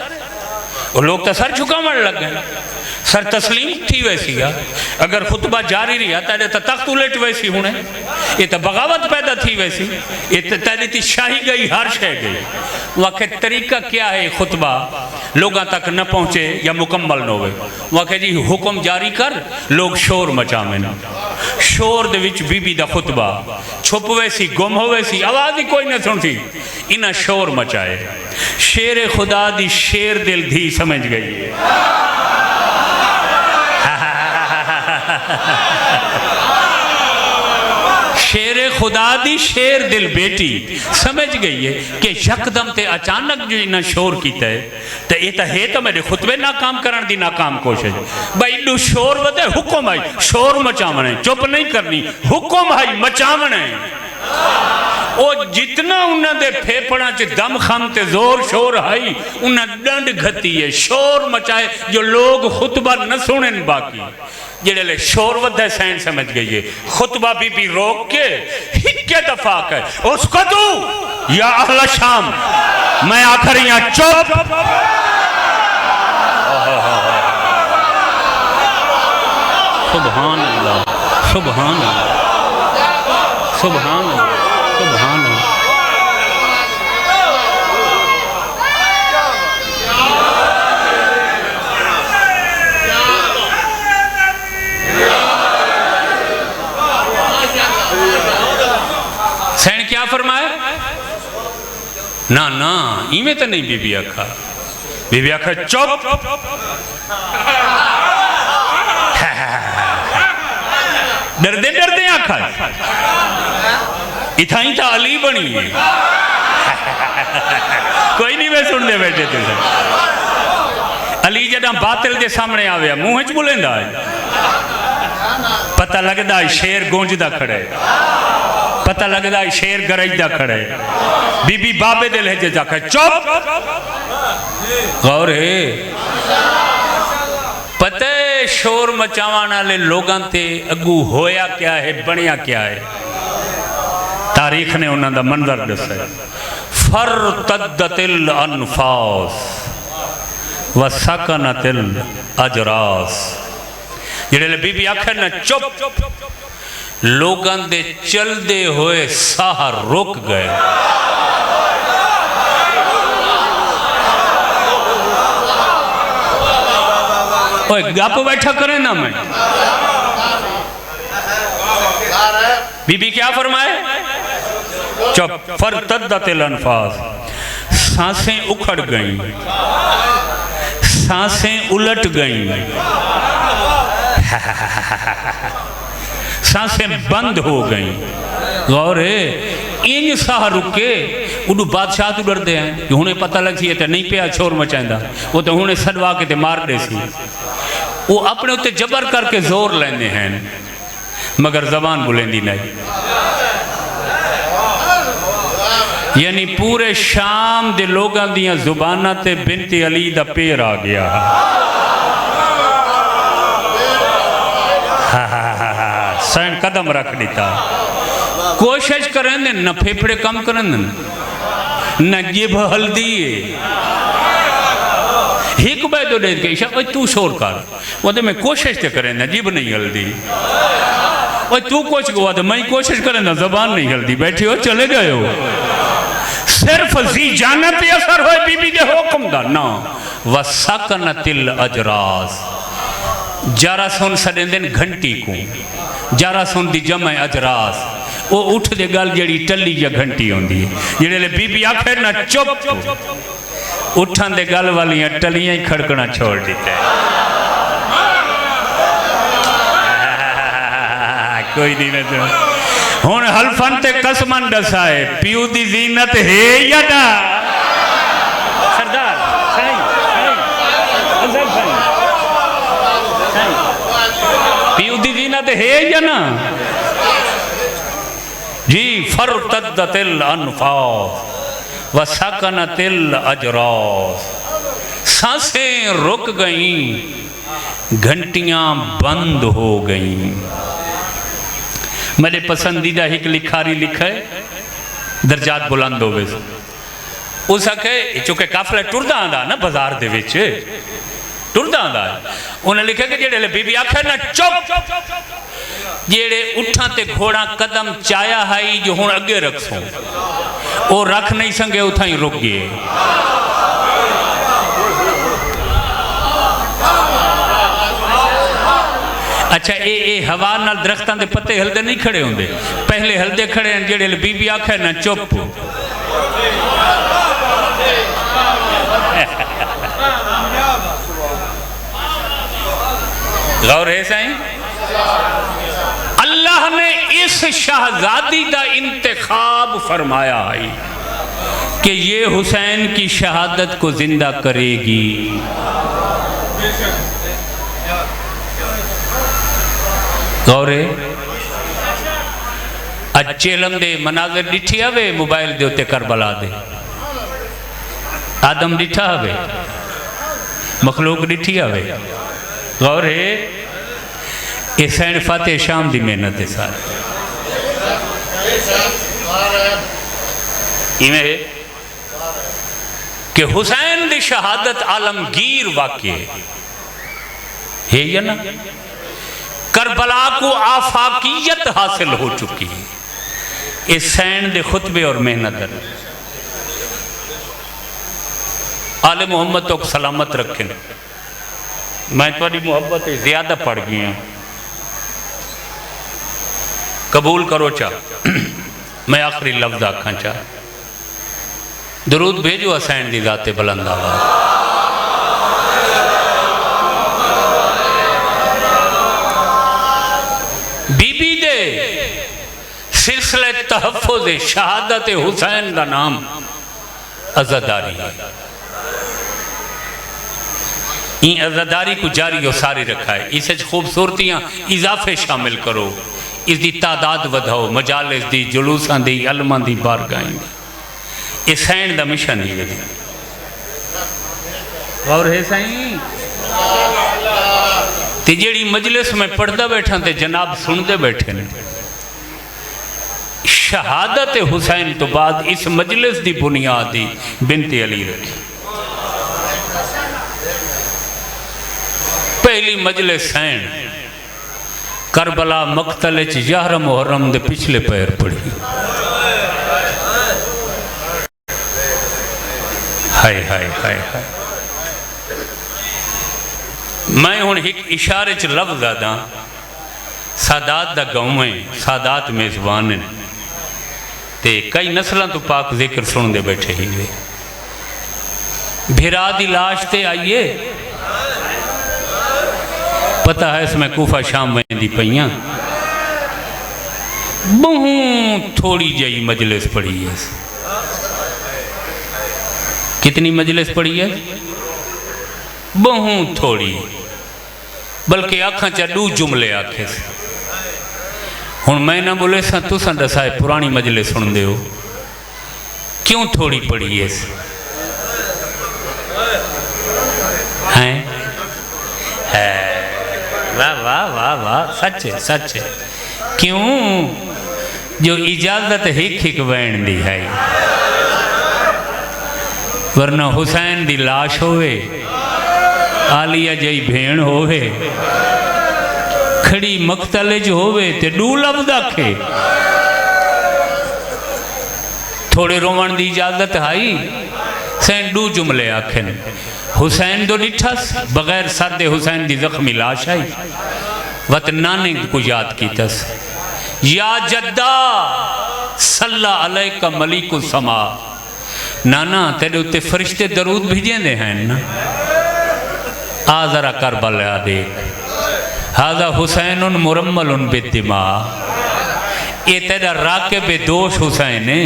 वो लोग तो सर झुकावन लग गए, सर तस्लीम थी वैसी। अगर खुतबा जारी रहा तो तख्त उलट वैसी होने, ये तो बगावत पैदा थी वैसी, ये तो तेरी थी शाही गई, हर शह गई। वाक़ तरीका क्या है खुतबा लोगों तक न पहुँचे या मुकम्मल न हो? वाक़ जी हुक्म जारी कर, लोग शोर मचावे ना। शोर दे विच बीबी दा खुतबा छुप वैसी, गुम हो वैसी, आवाज़ ही कोई न सुनती। इन्हें शोर मचाए। शेर खुदा दी शेर दिल धी समझ गई है। शेर खुदा दी शेर दिल बेटी समझ गई है कि यकदम ते अचानक जो इन्हें शोर किया है तो ये है तो मेरे खुतबे नाकाम करने की नाकाम कोशिश। भाई इडू शोर बदे हुक्म आई शोर मचावने, चुप नहीं करनी, हुक्म आई मचावने। वो जितना उन्होंने फेफड़ा च दम खम ते जोर शोर आई उन्हें डंड घती है, शोर मचाए जो लोग खुतबा न सुने। बाकी जेड़े शोर वधे सैन समझ गई है। खुतबा बीबी रोक के हिक्के दफा कर उसको तू या अहला शाम मैं आखिर यहाँ चुप। सुभान अल्लाह, सुभान अल्लाह, सुभान अल्लाह, सुभान अल्लाह। सैन क्या फरमाए? ना ना इवें तो नहीं। बीबी आखा, बीबी आखा चुप। डरदे डरदे आखा इथाई तो अली बनी है। कोई नहीं वे सुनने बैठे थे। अली जदा बातिल के सामने आवे मुंह च बुलेंदा पता लगता है शेर गूंजदा खड़े, पता लगता है शेर गरजदा खड़े। बीबी बाबे दे लहजे जाकर चुप। गौर है पता है शोर मचावन वाले लोगों ते अगू होया क्या है, बनया क्या है? तारीख ने उन्होंने मंजर दसा। फरतद्दतिल अनफास व सकनतिल अजरास। जेड़े बीबी आखे न चुप, लोगों दे चलते हुए साह रुक गए। गप बैठा करे ना मैं। बीबी क्या फरमाए? चुप। फरतद्दतिल अनफास, सांसें उखड़ गईं, सांसें उलट गईं, सांसें बंद हो गई। गौर है इन साह रुके उडू बादशाह तो डरते हैं कि हुणे पता लग सी तो नहीं पिया शोर मचाइंदा, वो तो हुणे सड़वा के मार दे सी। वो अपने उत्ते जबर करके जोर लेंदे हैं मगर जबान बुलेंदी नहीं। यानी पूरे शाम दे लोगों दियां जुबाना ते बिनती अली दा पेर आ गया। सैन कदम रख दिता। कोशिश करें न फेफड़े कम करें न जिभ हल्दी हिक बैदो दे के ईशा तू शोर कर वो तो मैं कोशिश तो करें न जिभ नहीं हल्दी। और तू कुछ हुआ तो मैं कोशिश करें ना जबान नहीं हल्दी। बैठे हो चले गए हो सिर्फ जी जाना पे असर हो बीबी के हुक्म दा ना। वसकनतिल अजरास जारा सुन सदेंदे घंटी को, जारा सुन दी जम अजरास, वो उठ दे गल जड़ी टली या घंटी होंदी है, जेड़े बीबी आखे ना चुप, उठन दे गल वालियां टलियां ही खड़कना छोड़ देता है। कोई नहीं ना हुण हल्फन ते कसमन दसाए पियू दी जीनत है या ना सरदार पियू दी जीनत है या ना जी। फरतद्दतिल अनफास व सकनतिल अजरास, सांसें रुक गईं, घंटियां बंद हो गईं। मेरे पसंदीदा एक लिखारी लिखा है, दर्जात बुलंद होवे उस आखे चूंकि काफिला टुरदा आंदा ना बाजार दे विच टुरदा आंदा, उन्हें लिखा कि जेड़े बीबी आखे ना चुप, जेड़े उठा ते घोड़ा कदम चाया हाई जो हुण अगे रखसो, वो रख नहीं संगे उथा ही रुक गए। अच्छा ये हवा नाल दरख्तां दे पत्ते हलदे नहीं खड़े होंदे, पहले हलदे खड़े हैं जेड़े बीबी आखे ना चुप। गौर है साईं, अल्लाह ने इस शहजादी का इंतखाब फरमाया है कि ये हुसैन की शहादत को जिंदा करेगी। गौरे अज चेलम दे मनाजर डिठी आवे मोबाइल दे उत्ते करबला दे, आदम डिठा आवे, मखलूक डिठी आवे। गौरे ये सैन फाते शाम की मेहनत है सारी। इवें कि हुसैन की शहादत आलमगीर वाक़े है या ना, करबला को आफाकियत हासिल हो चुकी है। इस सैन दे खुतबे और मेहनत आले मोहम्मद तो सलामत रखे। मैं थोड़ी मोहब्बत ज्यादा पड़ गई हूँ, कबूल करो चा। मैं आखिरी लफ्ज आखा चा, दरूद भेजो हुसैन दी ज़ाते बुलंद आवाज़। बीबी दे सिलसिले तहफ़्फ़ुज़ शहादत हुसैन का नाम अज़ादारी है। इन अज़ादारी को जारी और सारी रखा है। इस खूबसूरतियाँ इजाफे शामिल करो, इसकी तादाद बढ़ाओ, मजालिस दी, जुलूसां दी, अलमां दी, बारगाहें दी। इस सैन का मिशन ही है। और है साईं ते जेड़ी मजलिस में पढ़ता बैठा ते जनाब सुनते बैठे ने, शहादत हुसैन तो बाद इस मजलिस की बुनियाद ही बिनते अली रखी। पहली मजलिस सैन करबला मकतल 11 मुहर्रम दे पिछले पैर पड़ी। हाय हाय हाय हाय। मैं हुण एक इशारे च लफ्ज़ आदा, सादात दा गाँव है, सादात मेज़बान ने ते कई नस्लों तो पाक जिक्र सुनते बैठे ही वे। भिरा दी लाश ते आइए, पता है इसमें कूफा शाम वेंदी पईयां, बहुत थोड़ी जही मजलिस पड़ी है। कितनी मजलिस पड़ी है? बहुत थोड़ी, बल्कि आखा चा 2 जुमले आखे। हुण मैं ना बोले सा तुसां दसाए पुरानी मजलिस सुनते हो, क्यों थोड़ी पड़ी है? वाह वाह वाह वाह, सच है सच है। क्यों? जो इजाजत हिक वैन दी है, वरना हुसैन दी लाश होवे, आलिया जई भेण होवे, खड़ी मकतल च होवे ते 2 लफ्ज़ आखे, थोड़े रोवण दी इजाजत हाई, सैन 2 जुमले आखे। हुसैन दो डिठस बगैर सर दे हुसैन दी जख्मी लाश आई वत नाने को याद कीतस या जद्दा सल्ला अलैका मलिकु समा नाना तेरे उत्ते फरिश्ते दरूद भेजेंदे हैं ना आ जरा करबला देख हाजा हुसैन मुरम्मल बिद्दिमा ये तेरा राके बेदोश हुसैन है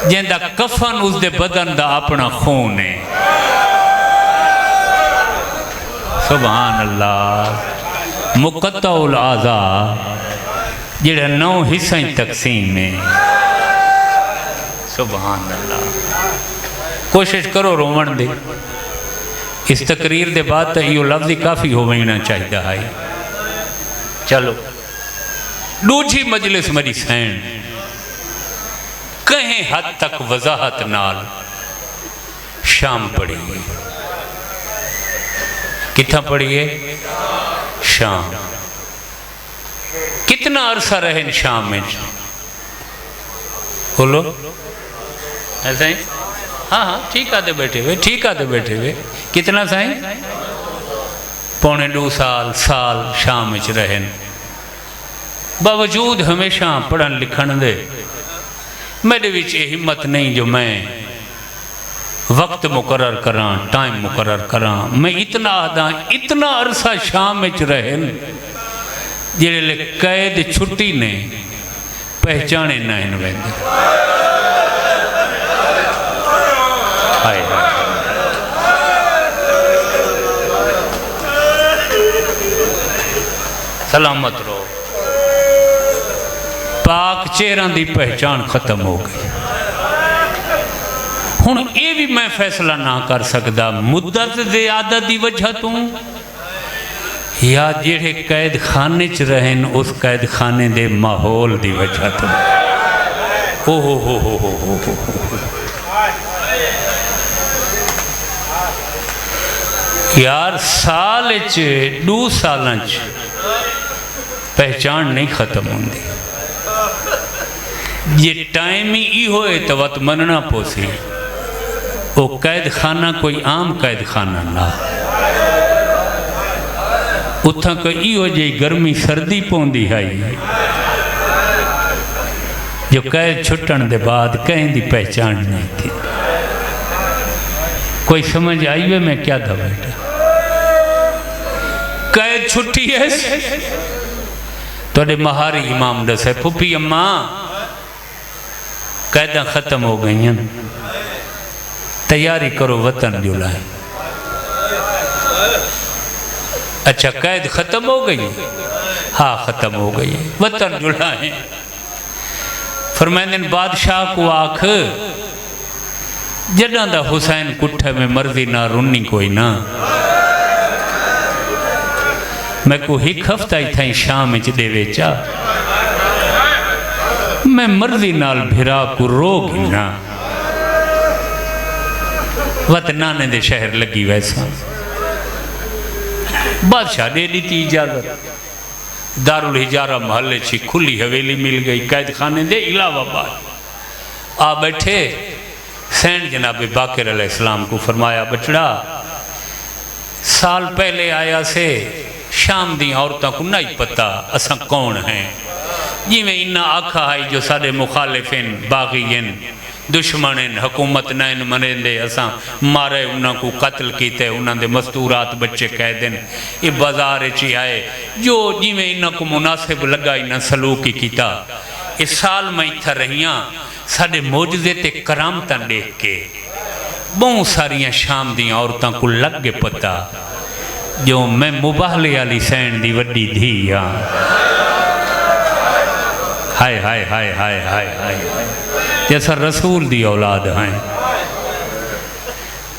जिंदा कफन उसदे बदन दा अपना खून है सुभान अल्लाह मुकत्तउल आज़ा जेड़ा 9 हिस्सा तकसीम है सुभान अल्लाह कोशिश करो रोवण दे इस तकरीर के बाद तो यो लफ्ज़ ही काफ़ी होना चाहिए है चलो दूजी मजलिस मरी सैन कहीं हद तक वजाहत नाल शाम पढ़िए कितना पढ़िए शाम कितना अरसा रहे शाम में बोलो ऐसा ही हाँ हाँ ठीक आते बैठे हुए ठीक आते बैठे हुए कितना साईं 1.25 साल साल शाम में रहे बावजूद हमेशा पढ़न लिखन दे मेरे विच ये हिम्मत नहीं जो मैं वक्त मुकर्रर करा टाइम मुकर्रर करा मैं इतना आदा इतना अरसा शाम में रहे जेड़े कैद छुट्टी ने पहचाने ना इन वेंदे हाय हाय सलामत रहो पाक चेहरा की पहचान खत्म हो गई हुण ये भी मैं फैसला ना कर सकता मुद्दत ज़ियादत की वजह तो या जेड़े कैद खाने च रहन उस कैद खाने के माहौल की वजह तो ओ हो यार साल 2 साल पहचान नहीं खत्म होती ये टाइम ही होए तो वत मनना पोसी वो कैद खाना कोई आम कैद खाना ना उथा कोई इहो जी गर्मी सर्दी पौंदी है जो कैद छुट्टन के बाद कहीं की पहचान नहीं थी कोई समझ आई वे मैं क्या था बेटा कैद छुट्टी है थोड़े महारी इमाम दस है फुफी अम्मा कैदा खत्म हो गई हैं तैयारी करो वतन जुलाए अच्छा कैद खत्म हो गई हाँ खत्म हो गई वतन जुलाए फरमाते बादशाह को आख जड़ा दा हुसैन कुठे में मर्जी ना रुनी कोई ना मैं को एक हफ्ता ही था शाम च दे वेचा मैं मर्जी नाल भिरा को रोग ना वत नाने दे शहर लगी वैसा बादशाह दे दी इजाजत दारुल हिजारा महल्ले ची खुली हवेली मिल गई कैद खाने दे इलाहाबाद आ बैठे सैन जनाब बाकर अलैहिस्सलाम को फरमाया बचड़ा साल पहले आया से शाम दी औरतों को नहीं पता असा कौन है जिमें इन्ना आखा है जो साढ़े मुखालिफिन बागियन दुश्मन हुकूमत नैन मनेंदे असा मारे उन्होंने कत्ल किए उन्होंने मस्तूरात बच्चे कह दें ये बाजार च आए जो जिमें इन्हों को मुनासिब लगा इन्हें सलूक ही किया इस साल मैं इतना रहियाँ साढ़े मोजजे ते करामत देख के बहुत सारिया शाम दी औरतों को लग गए पता जो मैं मुबाहले वाली सैन दी वड्डी धी हाँ हाय हाय हाय हाय हाय हाय जैसा रसूल दी औलाद हैं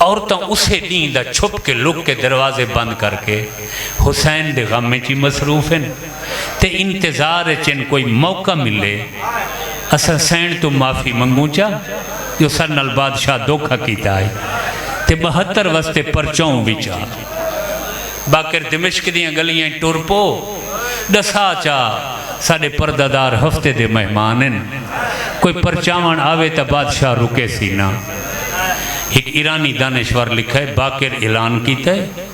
औरतें उसे नींद छुप के लुक के दरवाजे बंद करके हुसैन दे गम में मसरूफ हैं ते इंतजार चिन कोई मौका मिले असा सैन तो माफ़ी मंगू चा जो सर नाल बादशाह धोखा किया है ते 72 वस्ते परचों विचा बाकर दिमिश्क दियां गलियां टुर पो दसा चा साढ़े परदादार हफ्ते दे मेहमान हैं कोई परचावन आवे तो बादशाह रुके सी ना एक ईरानी दानिशवर लिखा है, बाकिर ऐलान किया है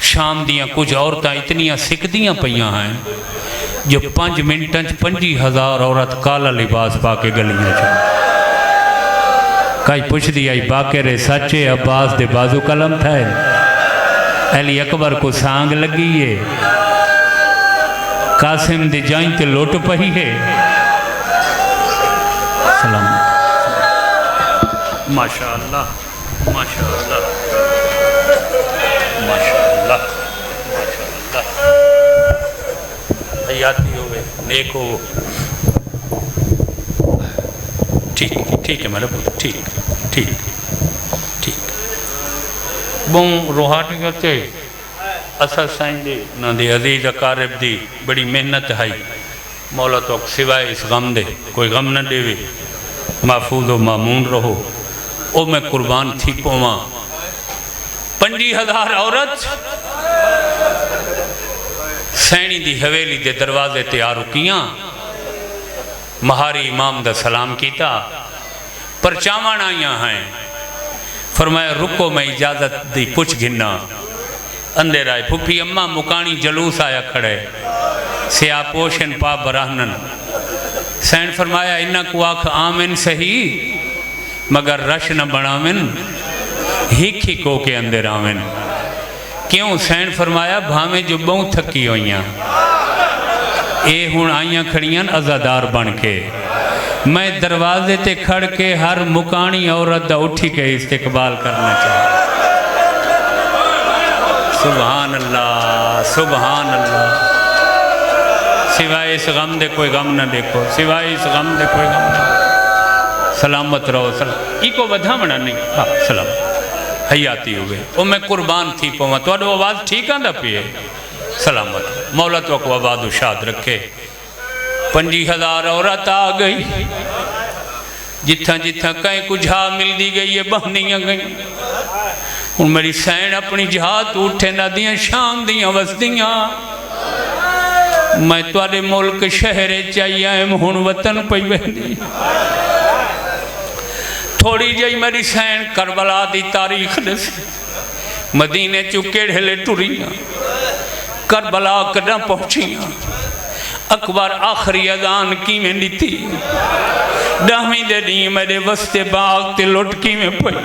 शाम दियाँ कुछ औरतां इतनियां सिकदियां पईयां हैं जो 5 मिनटां 25,000 औरत काला लिबास पा के गलियां च कई पुछदी आई बाकिर सच्चे अब्बास दे बाजू कलम था अली अकबर को सांग लगी है कासिम दी जाई ते लुट पई है। सलाम माशाअल्लाह माशाअल्लाह माशाअल्लाह माशाअल्लाह हयाती होवे नेक हो। ठीक ठीक है मेरे पुत्र ठीक ठीक ठीक बों रूहानी होते असल साईं दे ना दे अजीज अकारब दी बड़ी मेहनत है मौला तो सिवाय इस गम दे कोई गम न देवे महफूज व मामून रहो ओ मैं कुर्बान थी पोवा 50,000 औरत सैनी दी हवेली दे दरवाजे ते आ रुकियां महारी इमाम दा सलाम किया परचावण आईया हैं फरमाया रुको मैं इजाजत दी पुछ गिना अंदर आए फुफी अम्मा मुकानी जलूस आया खड़े सिया पोशन पा बराहनन सैन फरमाया इन्ना को आख आमिन सही मगर रश न बनाविन हिक ही को के अंदर आविन क्यों सैन फरमाया भावें जो बहु थकी हुई ये हुण आईया खड़ियां अजादार बन के मैं दरवाजे ते खड़ के हर मुकानी औरत दा उठी के इस्तेकबाल करना चाहिए। सुभान अल्लाह सुभान अल्लाह सिवाय इस गम दे कोई गम न देखो सिवाय इस गम दे कोई गम न सलामत रहो सलाम इको वधावना नहीं हाँ सलाम हयाती हुए ओ मैं कुर्बान थी पवा तो आवाज़ ठीक आंदा पिए सलामत मौला तो को आबाद शाद रखे 50,000 औरत आ गई जिथा जिथा कहीं कुछ हा मिलती गई है बहनियां गई हूँ मेरी सैन अपनी जहाज उठे ना दियाँ शाम दियाँ वसदियाँ मैं तुहाडे मुल्क शहर चाहिए हूँ वतन पई बहनी थोड़ी जी मेरी सैन करबला की तारीख दसी मदीने चू केड़े टुरियां करबला कदा पहुंचियां अकबर आखिरी अजान किवें दी 10वीं दे दी मेरे वस्ते बाग ते लुट किवें पई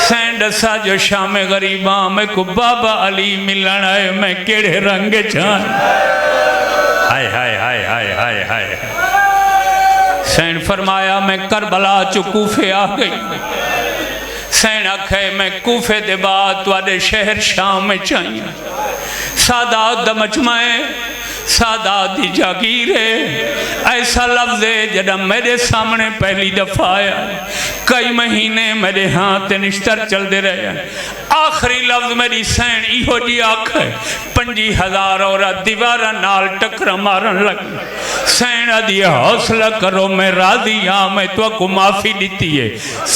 सैन दसा जो शाम गरीबा मैं को बाबा अली मिलन आए मैं केड़े रंग चान हाय हाय हाय हाय हाय हाय सैन फरमाया मैं करबला चु कूफे आ गई सैन आखे मैं कूफे दे बाद तुहाडे शहर शाम में चाहिए सादात दा मजमा सादात दी जागीर है ऐसा लफ्ज़ है जड़ा मेरे सामने पहली दफा आया कई महीने मेरे हाथ निश्तर चलते रहे आखिरी लफ्ज़ मेरी सैन इहो जी आख 50,000 औरत दीवारा नाल टक्कर मारन लगी सैन दी हौसला करो मैं राजी हाँ मैं तो को माफी दी है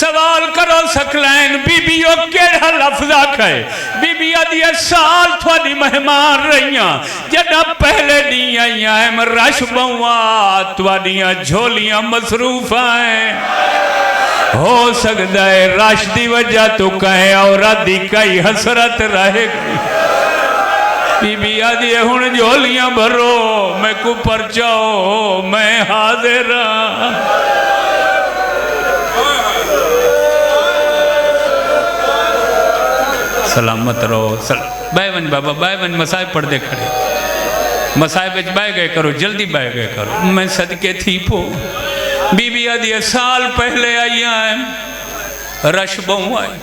सवाल करो सकलैन बीबी केड़ा लफ्ज़ आख है बीबी आदि साल थोड़ी मेहमान रही जड़ा पहले दी आईया रश बउआ तुहाडियां झोलियां मसरूफ हैं हो सकता है रश की वजह तो कहे औरत दी कई हसरत रहेगी बीबी आदि हुण झोलियां भरो मैं को परचाओ मैं हाजिर सलामत रहो बैवन बाबा बैवन मसाइब पढ़ते खड़े मसाइब बह गए करो जल्दी बह गए करो मैं सदके थी पो बीबी आदि साल पहले आई हैं रश बहु आए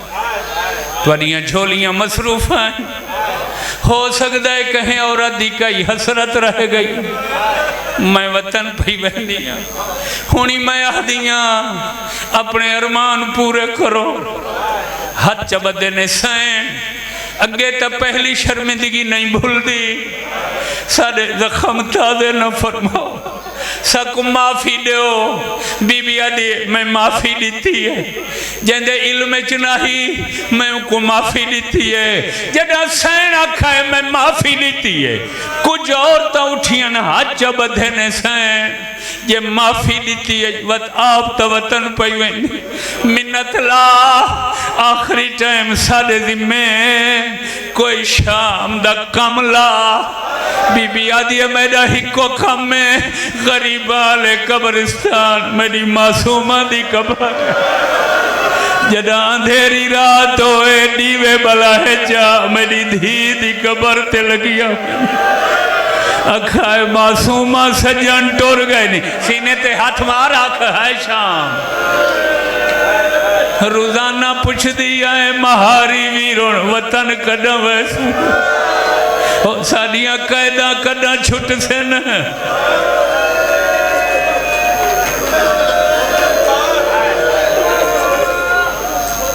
तुहाडियां झोलियां मसरूफ हैं हो सकता है कहीं औरत दी कई हसरत रह गई मैं वतन पई बहनी हुणी मैं आदियां अपने अरमान पूरे करो हाथ चबदे ने सैन अगे तो पहली शर्मिंदगी नहीं भूलती साढ़े जख्म ताज़े न फरमाओ सक माफ़ी दो बीबी आदि मैं माफ़ी दी है जेंदे इल्म च नहीं मैं उनको माफ़ी दी है जदा सैन आखा है मैं माफ़ी दी है कुछ और तो उठियां हाथ च बधे ने सैन जे माफ़ी दी है वत आप तो वतन पई वही मिन्नत ला आखिरी टाइम साडे जिम्मे कोई शाम दा कम ला बीबी आदि मेरा हिको कम है गरीबा ले कब्रिस्तान मेरी मासूमा दी कब्र जदा अंधेरी रात होए दीवे बलाए जा मेरी धी दी कब्र ते लगिया अखाए मासूमा सजन टुर गए नहीं सीने ते हाथ मार आख है शाम रोजाना पुछदी आए महारी वीरों वतन कदम वैसू साडियां कैदा कदा छुट से न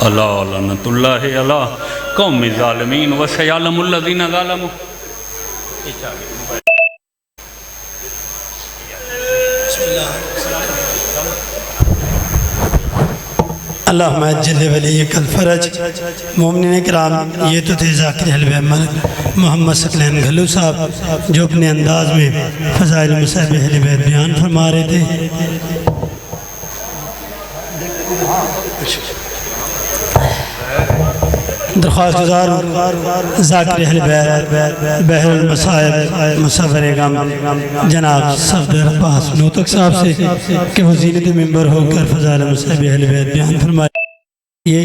अल्लाह लअनतुल्लाह अला कौम ज़ालिमीन व सयअलमुल लज़ीना ज़लमू। अल्लाहुम्मा अज्जिल वलियकल फरज। मोमिनीन किराम, ये तो थे ज़ाकिर अहल बैत मोहम्मद सकलैन घल्लू साहब जो अपने अंदाज में फ़ज़ाइल मसाइब अहल बैत बयान फरमा रहे थे। दरख्वास्त गुज़ार ज़ाकिर अहल बैत बहरुल मसाइब मुसव्विर गम जनाब सफ़दर अब्बास नूतक साहब से कि वो ज़ीनत मिंबर होकर फ़ज़ाइल मसाइब अहल बैत बयान फरमाए। ये